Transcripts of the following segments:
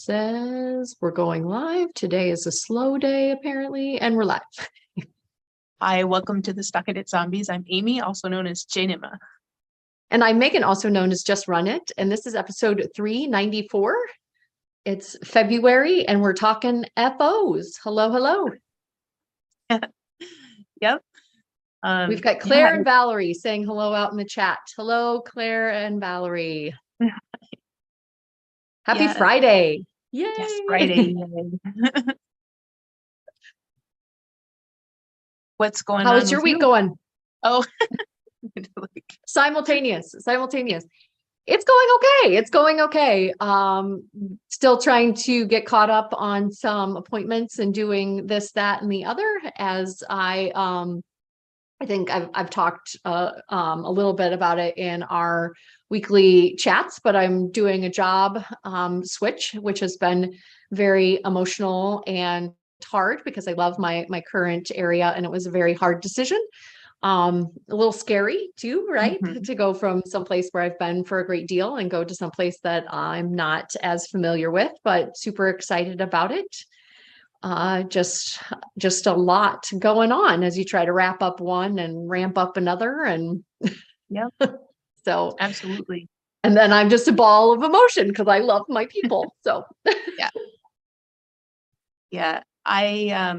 Says we're going live. Today is a slow day, apparently, and we're live. Hi, welcome to the StockinetteZombies. I'm Amy, also known as Janima. And I'm Megan, also known as Just Run It. And this is episode 394. It's February, and we're talking FOs. Hello, hello. Yep. We've got Claire and Valerie saying hello out in the chat. Hello, Claire and Valerie. Happy Friday. Yay. Yes, Friday. What's going on? How's your week going? Oh, simultaneous. It's going okay. Still trying to get caught up on some appointments and doing this, that, and the other, as I think I've talked a little bit about it in our weekly chats, but I'm doing a job switch, which has been very emotional and hard because I love my current area, and it was a very hard decision. A little scary too, right? To go from someplace where I've been for a great deal and go to someplace that I'm not as familiar with, but super excited about it. Just a lot going on as you try to wrap up one and ramp up another. And so absolutely. And then I'm just a ball of emotion because I love my people. So yeah. I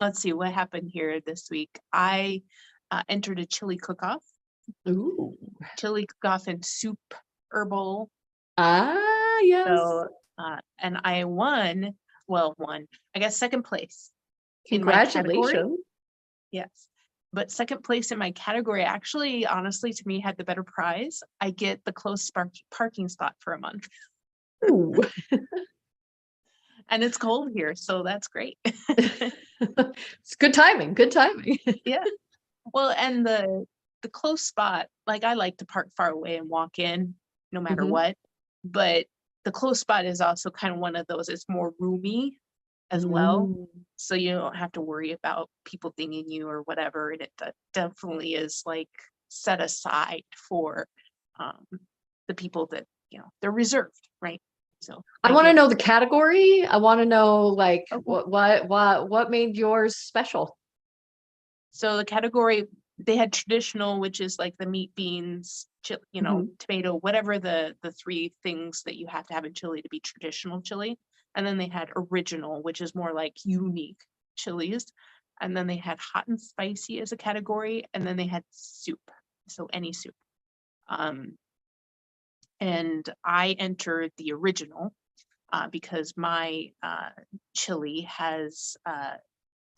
let's see what happened here this week. I entered a chili cook-off. Ooh. Chili cook-off and soup herbal. Yes. So and I won, I got second place. Congratulations. Yes. But second place in my category actually, honestly, to me, had the better prize. I get the close parking spot for a month. Ooh. And it's cold here, so that's great. It's good timing. Yeah. Well, and the close spot, like I like to park far away and walk in no matter what. But the close spot is also kind of one of those, it's more roomy as well. So you don't have to worry about people dinging you or whatever. And it definitely is like set aside for the people that, they're reserved, right? So I want to know the category. I want to know like what made yours special. So the category, they had traditional, which is like the meat, beans, tomato, whatever the three things that you have to have in chili to be traditional chili. And then they had original, which is more like unique chilies. And then they had hot and spicy as a category. And then they had soup. So any soup. And I entered the original because my chili has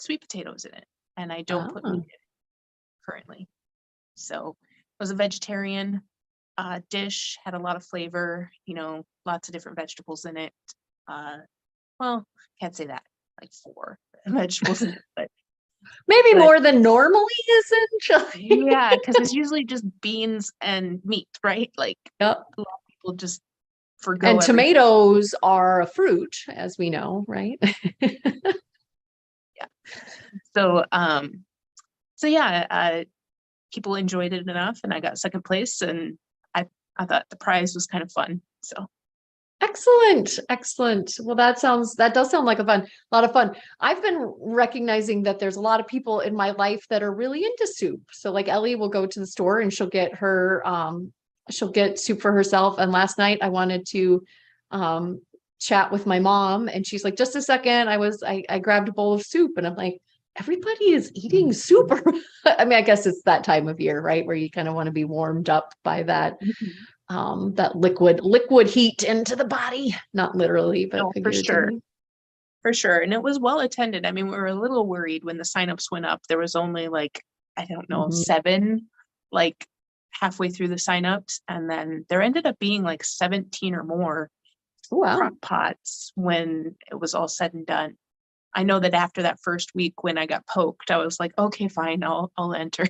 sweet potatoes in it. And I don't put meat in it currently. So it was a vegetarian dish, had a lot of flavor, lots of different vegetables in it. Well, can't say that, like 4 vegetables in it, but maybe more than normally is in chili. Yeah, because it's usually just beans and meat, right? Like a lot of people just forgo. And tomatoes are a fruit, as we know, right? Yeah. So yeah, people enjoyed it enough, and I got second place, and I thought the prize was kind of fun. So excellent. Well, that does sound like a lot of fun. I've been recognizing that there's a lot of people in my life that are really into soup. So like Ellie will go to the store and she'll get soup for herself. And last night I wanted to chat with my mom, and she's like, just a second. I grabbed a bowl of soup, and I'm like, everybody is eating soup. I mean, I guess it's that time of year, right? Where you kind of want to be warmed up by that. That liquid heat into the body, not literally, but for sure. And it was well attended. I mean, we were a little worried when the signups went up. There was only like, I don't know, 7, like halfway through the signups. And then there ended up being like 17 or more crock pots when it was all said and done. I know that after that first week when I got poked, I was like, okay, fine, I'll enter.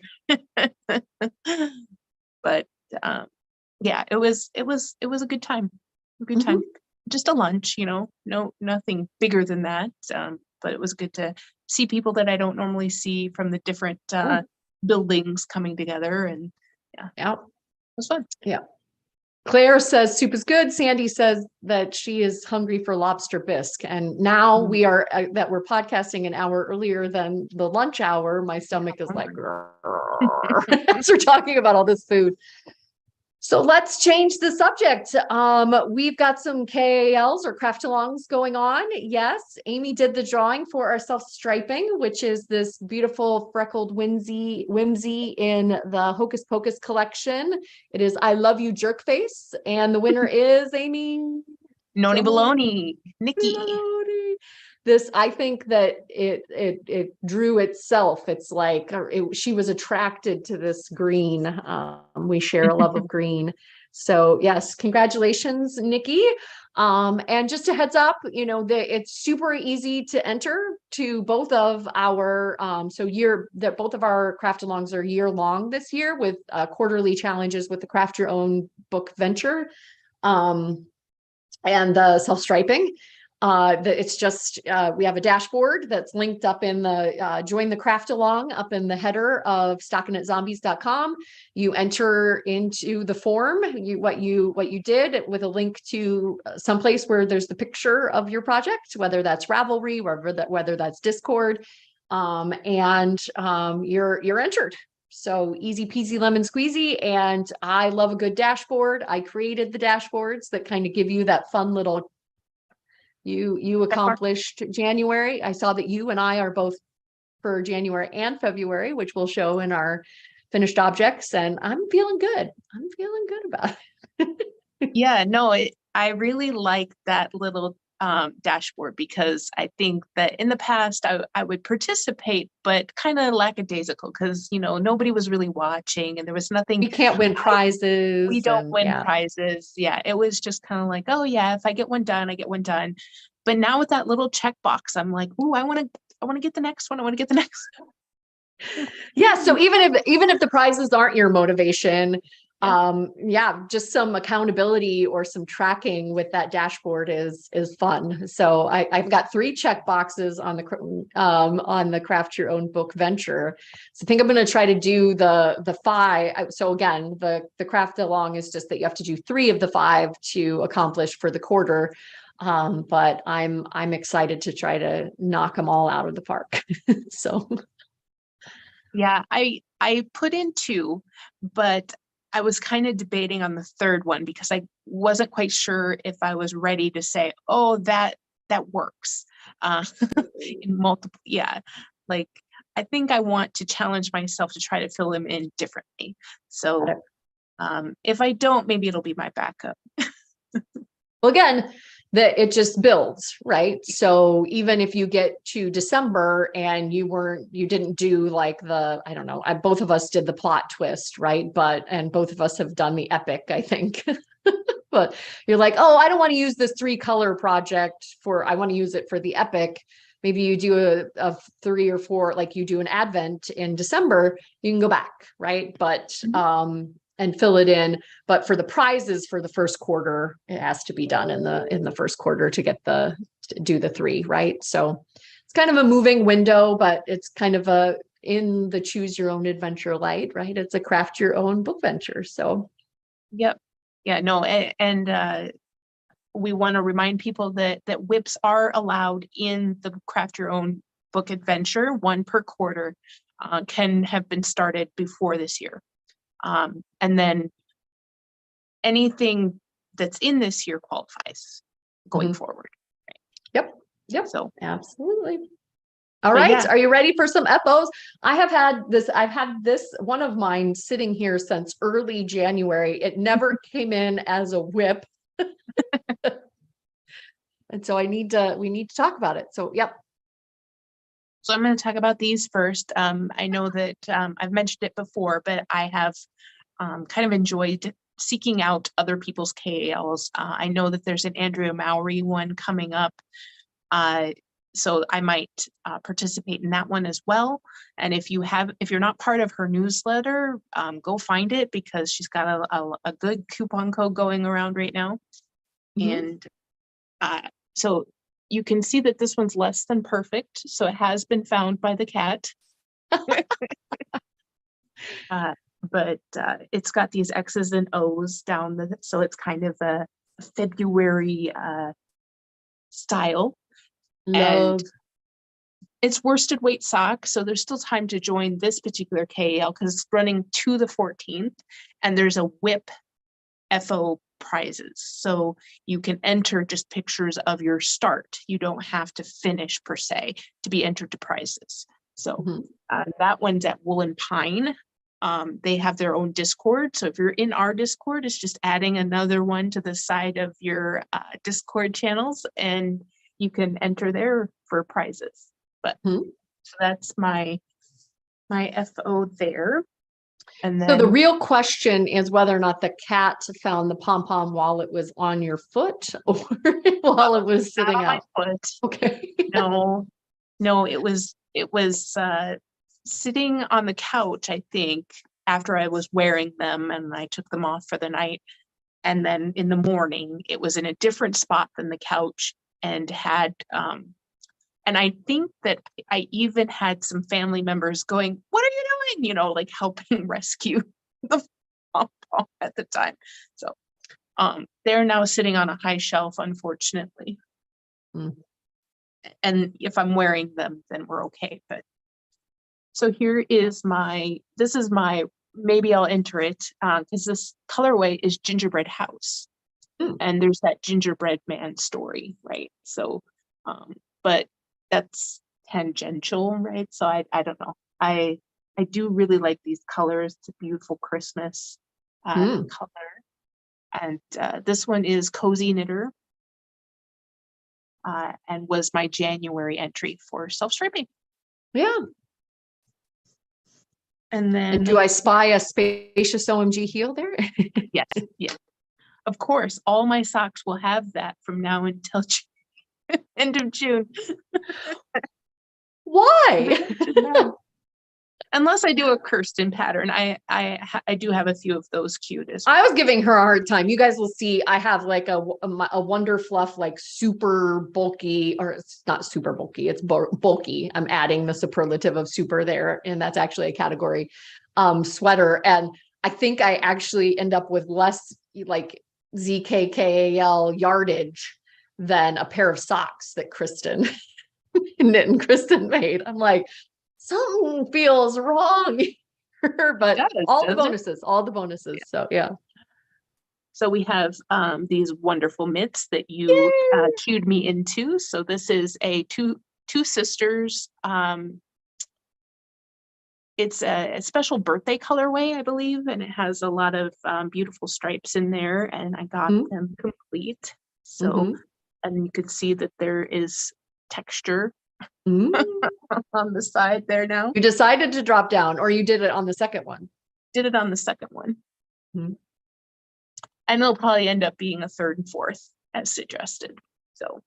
But yeah, it was a good time. Just a lunch, nothing bigger than that. But it was good to see people that I don't normally see from the different buildings coming together, and it was fun. Yeah. Claire says soup is good. Sandy says that she is hungry for lobster bisque. And now we are that we're podcasting an hour earlier than the lunch hour. My stomach is like, as we're talking about all this food. So let's change the subject. We've got some KALs or craft alongs going on. Yes, Amy did the drawing for our self-striping, which is this beautiful freckled whimsy in the Hocus Pocus collection. It is I Love You Jerk Face. And the winner is Amy. Noni Baloney, Nikki. This, I think that it drew itself. It's like she was attracted to this green. We share a love of green. So yes, congratulations, Nikki. And just a heads up, it's super easy to enter to both of our both of our craft alongs are year long this year with quarterly challenges with the Craft Your Own book venture and the self-striping. It's just we have a dashboard that's linked up in the join the craft along up in the header of StockinetteZombies.com. You enter into the form what you did with a link to someplace where there's the picture of your project, whether that's Ravelry, whether that's Discord, and you're entered. So easy peasy lemon squeezy. And I love a good dashboard. I created the dashboards that kind of give you that fun little. You accomplished January. I saw that you and I are both for January and February, which we'll show in our finished objects. And I'm feeling good. I'm feeling good about it. Yeah, no, I really like that little dashboard because I think that in the past I would participate, but kind of lackadaisical because, nobody was really watching and there was nothing. You can't win prizes. We don't win prizes. Yeah, it was just kind of like, oh yeah, if I get one done, I get one done. But now with that little checkbox, I'm like, ooh, I want to get the next one. I want to get the next one. Yeah. So even if the prizes aren't your motivation, just some accountability or some tracking with that dashboard is fun. So I've got 3 check boxes on the Craft Your Own book venture. So I think I'm going to try to do the 5. So again, the craft along is just that you have to do 3 of the 5 to accomplish for the quarter. But I'm excited to try to knock them all out of the park. So yeah, I put in 2, but I was kind of debating on the 3rd one because I wasn't quite sure if I was ready to say, oh, that works in multiple. Yeah, like I think I want to challenge myself to try to fill them in differently. So if I don't, maybe it'll be my backup. Well, again, it just builds, right? So even if you get to December and you didn't do like I don't know, both of us did the plot twist, right? And both of us have done the epic, I think. But you're like, oh, I don't want to use this 3-color project I want to use it for the epic. Maybe you do a 3 or 4, like you do an Advent in December, you can go back, right? But and fill it in. But for the prizes for the first quarter, it has to be done in the first quarter to do the 3, right? So it's kind of a moving window, but it's kind of in the choose your own adventure light, right? It's a craft your own book venture. So yep. Yeah, no, and we want to remind people that whips are allowed in the craft your own book adventure. 1 per quarter can have been started before this year. And then anything that's in this year qualifies going forward. Right? Yep. So absolutely. All right. Yeah. Are you ready for some FOs? I've had this one of mine sitting here since early January. It never came in as a whip. And so we need to talk about it. So, yep. So I'm going to talk about these first. I know that I've mentioned it before, but I have kind of enjoyed seeking out other people's KALs. I know that there's an Andrea Mowry one coming up. So I might participate in that one as well. And if you're not part of her newsletter, go find it because she's got a good coupon code going around right now. And so you can see that this one's less than perfect. So it has been found by the cat. but it's got these X's and O's down so it's kind of a February style. Love. And it's worsted weight sock, so there's still time to join this particular KAL because it's running to the 14th, and there's a WHIP FO prizes. So you can enter just pictures of your start. You don't have to finish per se to be entered to prizes. So that one's at Woolen Pine. They have their own Discord. So if you're in our Discord, it's just adding another one to the side of your Discord channels, and you can enter there for prizes. But so that's my FO there. And then, so the real question is whether or not the cat found the pom-pom while it was on your foot or while it was sitting on out. my foot. Okay. No, it was sitting on the couch, I think, after I was wearing them and I took them off for the night. And then in the morning, it was in a different spot than the couch and had and I think that I even had some family members going, "What are you doing?" You know, like helping rescue the pom-pom at the time. So they're now sitting on a high shelf, unfortunately. And if I'm wearing them, then we're okay. But so here is this is my, maybe I'll enter it because this colorway is Gingerbread House. And there's that gingerbread man story, right? So, but that's tangential, right? So I don't know. I do really like these colors. It's a beautiful Christmas color. And this one is Cozy Knitter and was my January entry for self-striping. Yeah. And then and do I spy a spacious OMG heel there? Yes. Of course, all my socks will have that from now until end of June. Why? Unless I do a Kirsten pattern. I do have a few of those cute as well. I was giving her a hard time. You guys will see I have like a Wonder Fluff, like super bulky, or it's not super bulky, it's bulky. I'm adding the superlative of super there, and that's actually a category sweater. And I think I actually end up with less like ZKKAL yardage than a pair of socks that Kristen knit and Kristen made. I'm like, something feels wrong here, but all the bonuses. Yeah. So yeah. So we have these wonderful mitts that you cued me into. So this is a two sisters. It's a special birthday colorway, I believe, and it has a lot of beautiful stripes in there, and I got them complete. So, and you can see that there is texture on the side there now. You decided to drop down, or you did it on the second one? Did it on the second one. And it'll probably end up being a third and fourth as suggested. So.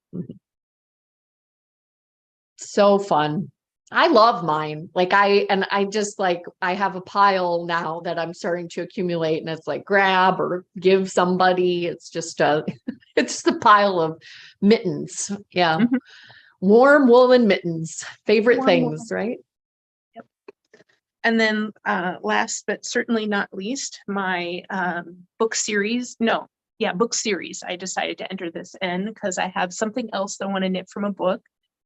So fun. I love mine. Like I have a pile now that I'm starting to accumulate, and it's like grab or give somebody. It's just it's the pile of mittens. Yeah. Warm woolen mittens, favorite things, right? Yep. And then last but certainly not least, my book series. I decided to enter this in because I have something else that I want to knit from a book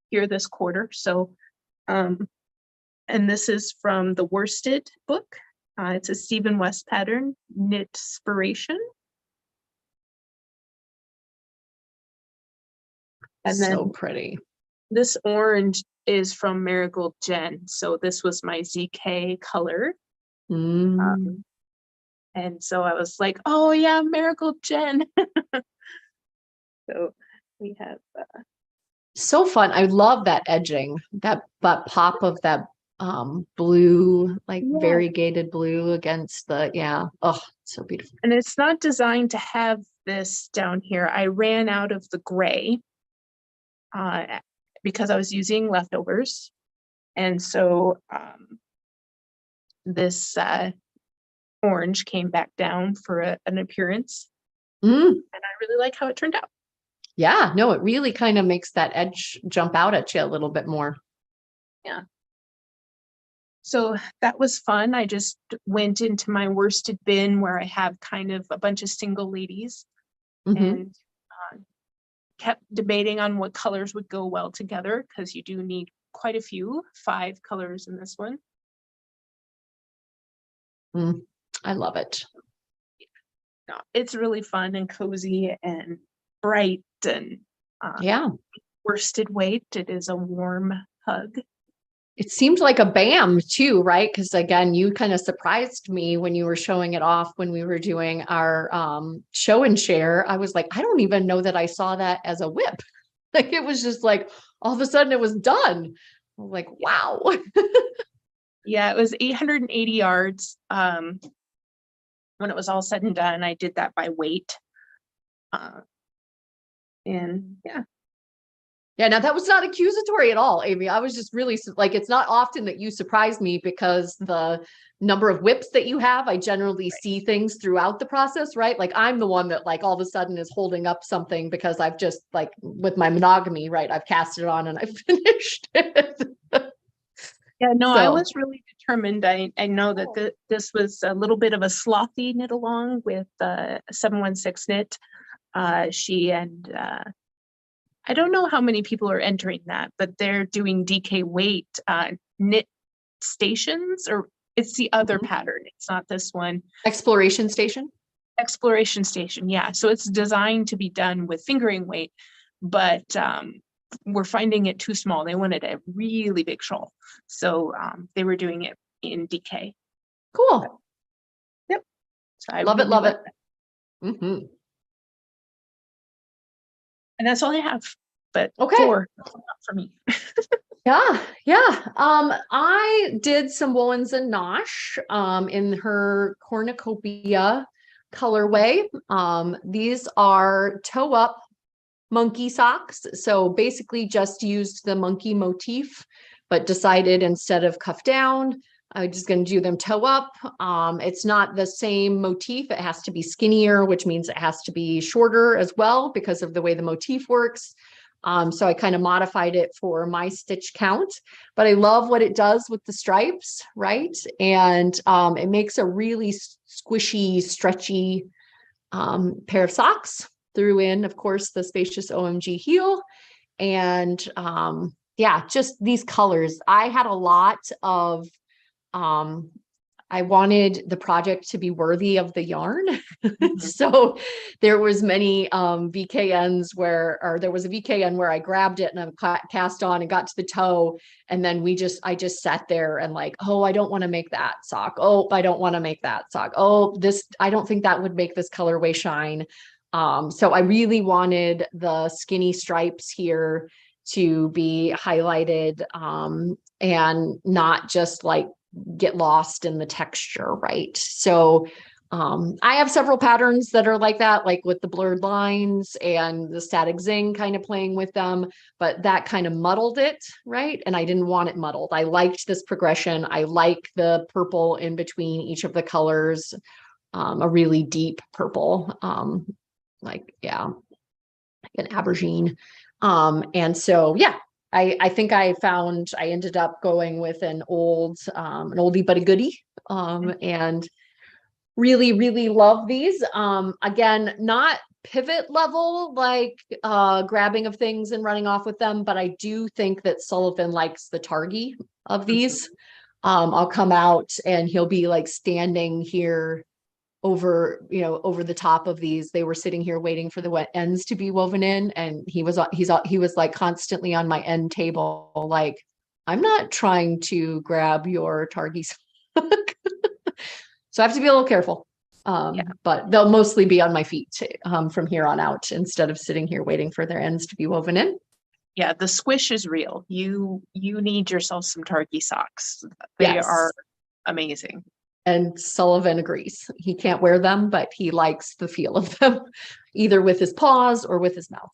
here this quarter. So and this is from the Worsted book. It's a Stephen West pattern, Knitspiration. And then so pretty. This orange is from Marigold Jen. So this was my ZK color. And so I was like, oh yeah, Marigold Jen. So we have so fun. I love that edging, that pop of that blue, like variegated blue against the, oh, so beautiful. And it's not designed to have this down here. I ran out of the gray because I was using leftovers. And so this orange came back down for an appearance. And I really like how it turned out. Yeah, no, it really kind of makes that edge jump out at you a little bit more. Yeah. So that was fun. I just went into my worsted bin where I have kind of a bunch of single ladies and kept debating on what colors would go well together, because you do need quite a few, 5 colors in this one. I love it. No, it's really fun and cozy and bright and Yeah. worsted weight. It is a warm hug. It seemed like a BAM too, right? Because again, you kind of surprised me when you were showing it off when we were doing our show and share. I was like, I don't even know that I saw that as a whip. Like it was just like all of a sudden it was done. I was like, wow. Yeah, it was 880 yards. When it was all said and done, I did that by weight. And yeah. Yeah, now that was not accusatory at all, Amy. I was just really like, it's not often that you surprise me because the number of whips that you have, I generally see things throughout the process, right? Like I'm the one that like all of a sudden is holding up something because I've just like with my monogamy, right? I've cast it on and I've finished it. Yeah, no, So. I was really determined. I know that this was a little bit of a slothy knit along with 716 knit. She and I don't know how many people are entering that, but they're doing DK weight knit stations, or it's the other pattern. It's not this one. Exploration station. Exploration station, yeah. So it's designed to be done with fingering weight, but we're finding it too small. They wanted a really big shawl, so they were doing it in DK. Cool. Yep. So I love really it. Love like it. And that's all I have. But okay. 4 for me. Yeah. I did some woolens and nosh in her cornucopia colorway. These are toe up monkey socks. So basically just used the monkey motif, but decided instead of cuff down, I'm just going to do them toe up. It's not the same motif. It has to be skinnier, which means it has to be shorter as well because of the way the motif works. So I kind of modified it for my stitch count, but I love what it does with the stripes, right? And it makes a really squishy, stretchy pair of socks. Threw in, of course, the spacious OMG heel. And yeah, just these colors. I had a lot of I wanted the project to be worthy of the yarn. So there was many VKNs or there was a VKN where I grabbed it and I cast on and got to the toe. And then I just sat there and like, oh, I don't want to make that sock. Oh, I don't want to make that sock. Oh, I don't think that would make this colorway shine. So I really wanted the skinny stripes here to be highlighted and not just like get lost in the texture, right? So I have several patterns that are like that, like with the blurred lines and the static zing kind of playing with them, but that kind of muddled it, right? And I didn't want it muddled. I liked this progression. I like the purple in between each of the colors, a really deep purple, like an aubergine. And so, yeah, I think I ended up going with an oldie but a goodie, and really, really love these. Again, not pivot level, like grabbing of things and running off with them, but I do think that Sullivan likes the targy of these. I'll come out and he'll be like standing here over the top of these. They were sitting here waiting for the wet ends to be woven in, and he was like constantly on my end table, like, I'm not trying to grab your targies. So I have to be a little careful. But they'll mostly be on my feet from here on out instead of sitting here waiting for their ends to be woven in. Yeah, the squish is real. You need yourself some targy socks. They are amazing. And Sullivan agrees. He can't wear them, but he likes the feel of them, either with his paws or with his mouth.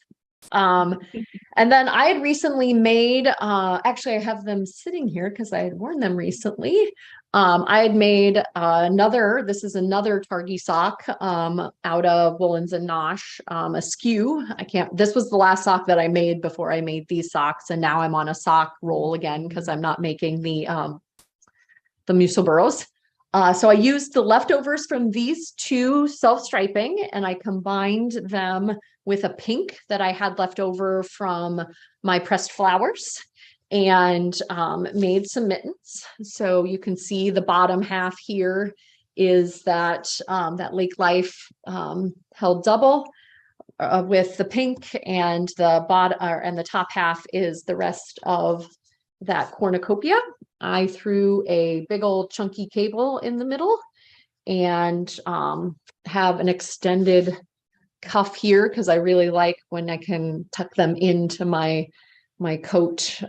And then I had recently made, actually I have them sitting here because I had worn them recently. I had made this is another targy sock out of Woolens and Nosh, a skew. This was the last sock that I made before I made these socks. And now I'm on a sock roll again because I'm not making the the mucil burros. So I used the leftovers from these two self-striping, and I combined them with a pink that I had left over from my pressed flowers, and made some mittens. So you can see the bottom half here is that that Lake Life held double with the pink, and the bottom and the top half is the rest of that cornucopia. I threw a big old chunky cable in the middle, and have an extended cuff here because I really like when I can tuck them into my coat.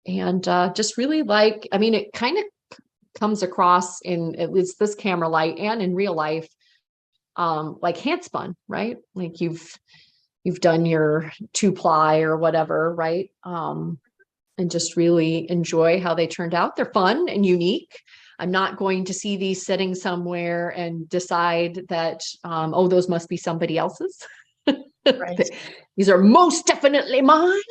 And just really like, I mean, it kind of comes across in at least this camera light and in real life, like hand spun, right? Like you've done your 2-ply or whatever, right? And just really enjoy how they turned out. They're fun and unique. I'm not going to see these sitting somewhere and decide that, oh, those must be somebody else's. Right. These are most definitely mine.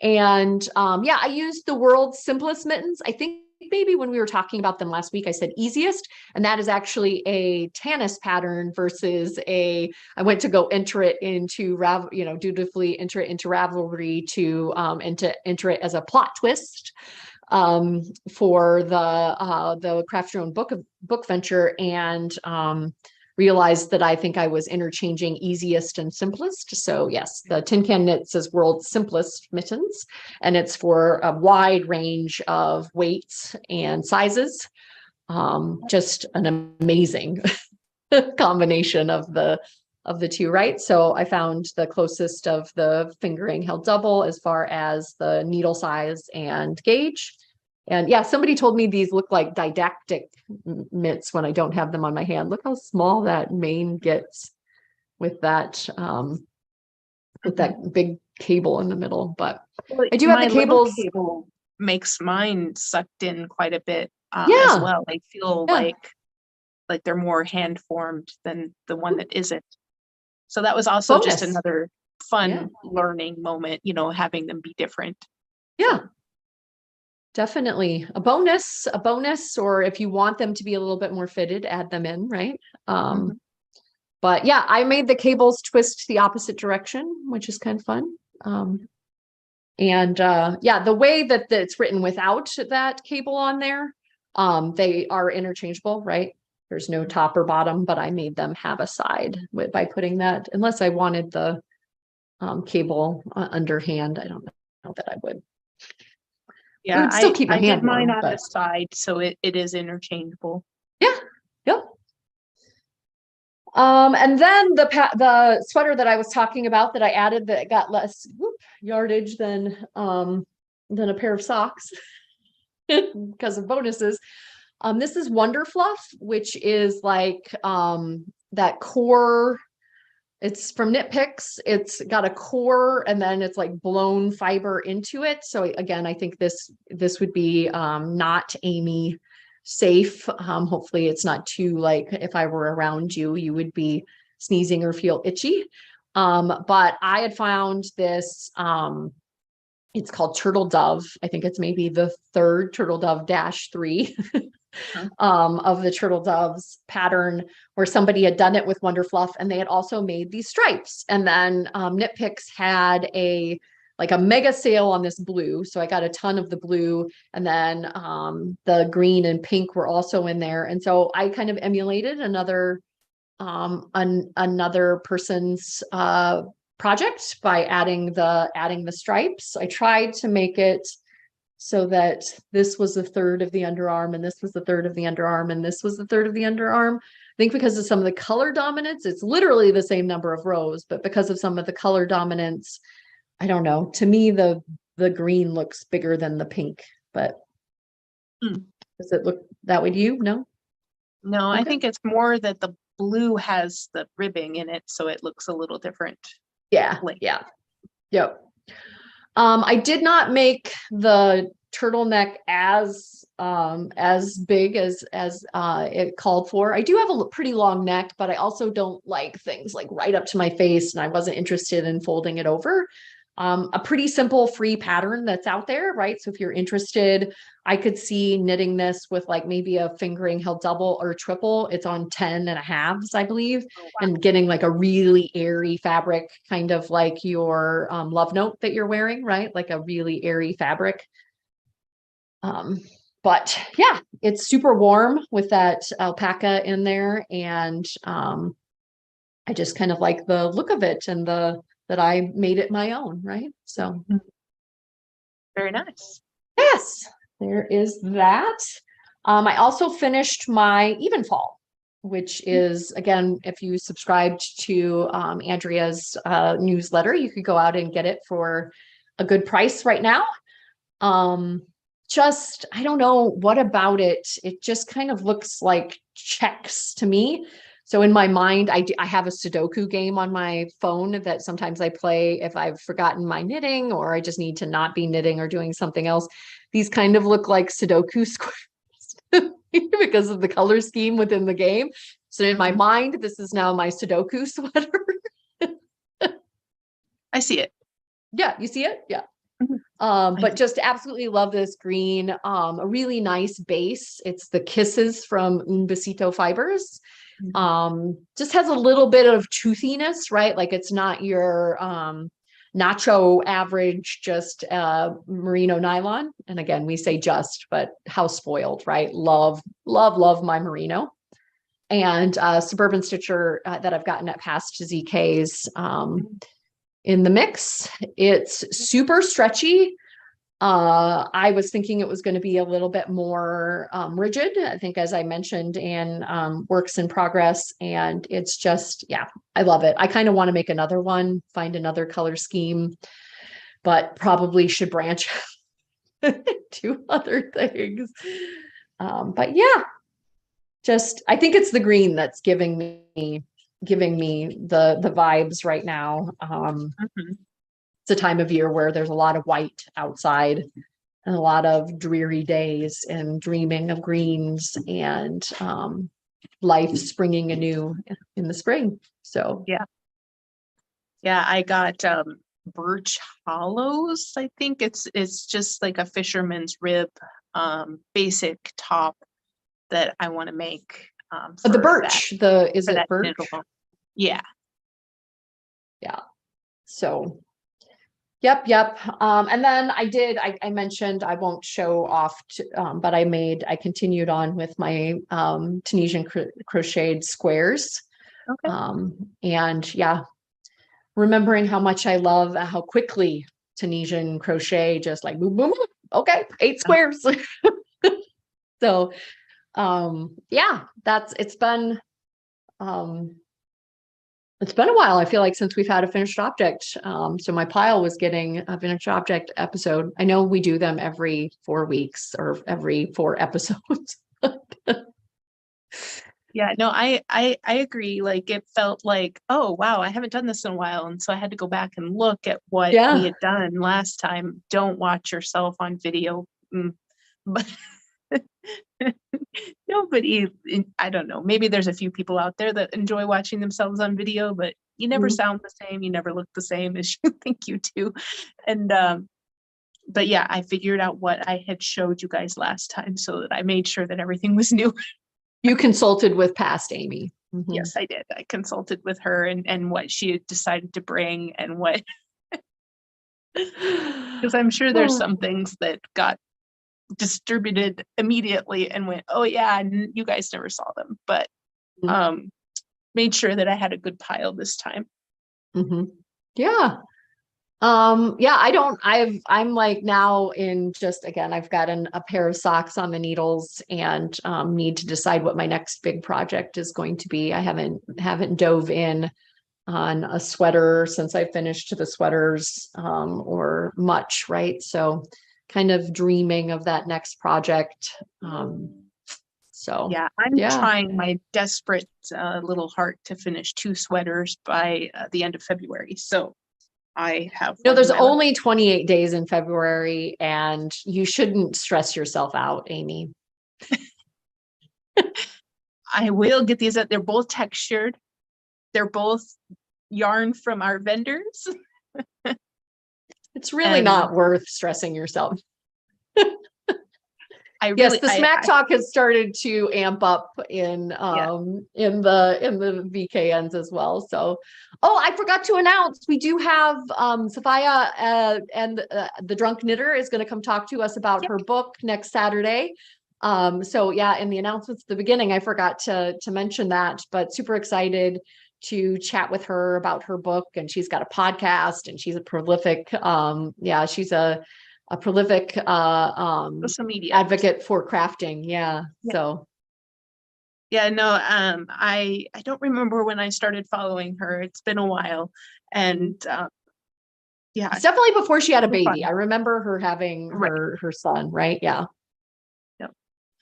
And yeah, I used the world's simplest mittens. I think maybe when we were talking about them last week, I said easiest, and that is actually a Tanis pattern versus I went to go enter it into dutifully enter it into Ravelry to and to enter it as a plot twist for the Craft Your Own book venture, and realized that I think I was interchanging easiest and simplest. So yes, the Tin Can Knit says world's simplest mittens, and it's for a wide range of weights and sizes. Just an amazing combination of the two, right? So I found the closest of the fingering held double as far as the needle size and gauge. And yeah, somebody told me these look like didactic mitts when I don't have them on my hand. Look how small that mane gets with that big cable in the middle. But Well, I do have my the little cables. cable makes mine sucked in quite a bit Yeah. as well. I feel Yeah. like they're more hand formed than the one that isn't. So that was also just Bonus. another fun Yeah. learning moment, having them be different. Yeah. Definitely a bonus, or if you want them to be a little bit more fitted, add them in, right? But yeah, I made the cables twist the opposite direction, which is kind of fun. And yeah, the way that it's written without that cable on there, they are interchangeable, right? There's no top or bottom, but I made them have a side by putting that, unless I wanted the cable underhand. I don't know that I would. Yeah, would still keep my I hand did mine warm, on but the side, so it is interchangeable. yeah, yep. And then the sweater that I was talking about that I added that got less yardage than a pair of socks because of bonuses. This is Wonder Fluff, which is like that core. It's from Knit Picks. It's got a core and then it's like blown fiber into it. So again, I think this would be not Amy safe. Hopefully it's not too, like, if I were around you, you would be sneezing or feel itchy. But I had found this, it's called Turtle Dove. I think it's maybe the third Turtle Dove -3 of the Turtle Doves pattern, where somebody had done it with Wonder Fluff, and they had also made these stripes. And then Knit Picks had a mega sale on this blue. So I got a ton of the blue, and then the green and pink were also in there. And so I kind of emulated another person's project by adding the stripes. I tried to make it so that this was a third of the underarm, and this was the third of the underarm, and this was the third of the underarm. I think because of some of the color dominance, it's literally the same number of rows, but because of some of the color dominance, I don't know. To me, the green looks bigger than the pink, but does it look that way to you? No? No, Okay. I think it's more that the blue has the ribbing in it, so it looks a little different. Yeah. Yeah. Yep. I did not make the turtleneck as big as it called for. I do have a pretty long neck, but I also don't like things like right up to my face, and I wasn't interested in folding it over. a pretty simple free pattern that's out there, right? So if you're interested, I could see knitting this with like maybe a fingering held double or triple. It's on 10.5s, I believe, Oh, wow. and getting like a really airy fabric, kind of like your love note that you're wearing, right? Like a really airy fabric. But yeah, it's super warm with that alpaca in there. And I just kind of like the look of it and that I made it my own, right? So Very nice. yes, there is that. I also finished my even fall, which is again, if you subscribed to Andrea's newsletter, you could go out and get it for a good price right now. Just I don't know what about it. It just kind of looks like checks to me. So in my mind, I have a Sudoku game on my phone that sometimes I play if I've forgotten my knitting or I just need to not be knitting or doing something else. These kind of look like Sudoku squares because of the color scheme within the game. So in my mind, this is now my Sudoku sweater. I see it. Yeah, you see it? Yeah. But just absolutely love this green, a really nice base. It's the Kisses from Un Besito Fibers. Just has a little bit of toothiness, right? Like it's not your nacho average, just merino nylon. And again, we say just, but how spoiled, right? Love, love, love my merino. And Suburban Stitcher that I've gotten at past ZKs in the mix. It's super stretchy. I was thinking it was going to be a little bit more rigid, I think, as I mentioned in works in progress. And it's just, yeah, I love it. I kind of want to make another one, find another color scheme, but probably should branch to other things. But yeah, just, I think it's the green that's giving me the vibes right now. It's a time of year where there's a lot of white outside and a lot of dreary days and dreaming of greens and life springing anew in the spring. So yeah, I got birch hollows. I think it's just like a fisherman's rib basic top that I want to make. the birch, is it birch? Yeah. So Yep. And then I mentioned, I won't show off, but I continued on with my Tunisian crocheted squares. Okay. And yeah, remembering how much I love how quickly Tunisian crochet just like boom, boom, boom. Okay, 8 squares. So yeah, it's been a while, I feel like, since we've had a finished object. So my pile was getting a finished object episode. I know we do them every 4 weeks or every 4 episodes. Yeah, no, I agree. Like it felt like, oh wow, I haven't done this in a while. And so I had to go back and look at what we had done last time. Don't watch yourself on video. But nobody, I don't know, maybe there's a few people out there that enjoy watching themselves on video, but you never sound the same, you never look the same as you think you do. And but yeah, I figured out what I had showed you guys last time so that I made sure that everything was new. You consulted with past Amy. Yes, I did. I consulted with her and what she had decided to bring and what, because I'm sure there's some things that got distributed immediately and went, oh yeah, you guys never saw them, but made sure that I had a good pile this time. Yeah. I'm like now in just, again, I've got a pair of socks on the needles and need to decide what my next big project is going to be. I haven't dove in on a sweater since I finished the sweaters or much, right? So kind of dreaming of that next project. So yeah, I'm trying my desperate little heart to finish 2 sweaters by the end of February. So I have, there's only 28 days in February and you shouldn't stress yourself out, Amy. I will get these. They're both textured. They're both yarn from our vendors. It's really And not worth stressing yourself. I Yes, really, the smack talk has started to amp up in the VKNs as well. So, oh, I forgot to announce we do have Sophia and the Drunk Knitter is going to come talk to us about her book next Saturday. So yeah, in the announcements at the beginning, I forgot to mention that, but super excited to chat with her about her book. And she's got a podcast, and she's a prolific she's a prolific social media advocate for crafting. Yeah. So yeah, no, I don't remember when I started following her. It's been a while. And yeah. It's definitely before she had a baby. Fun. I remember her having her son, right? Yeah. Yep.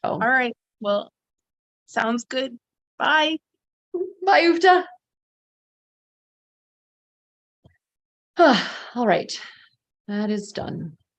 So. All right. Well, sounds good. Bye. Bye, Uvta. All right. That is done.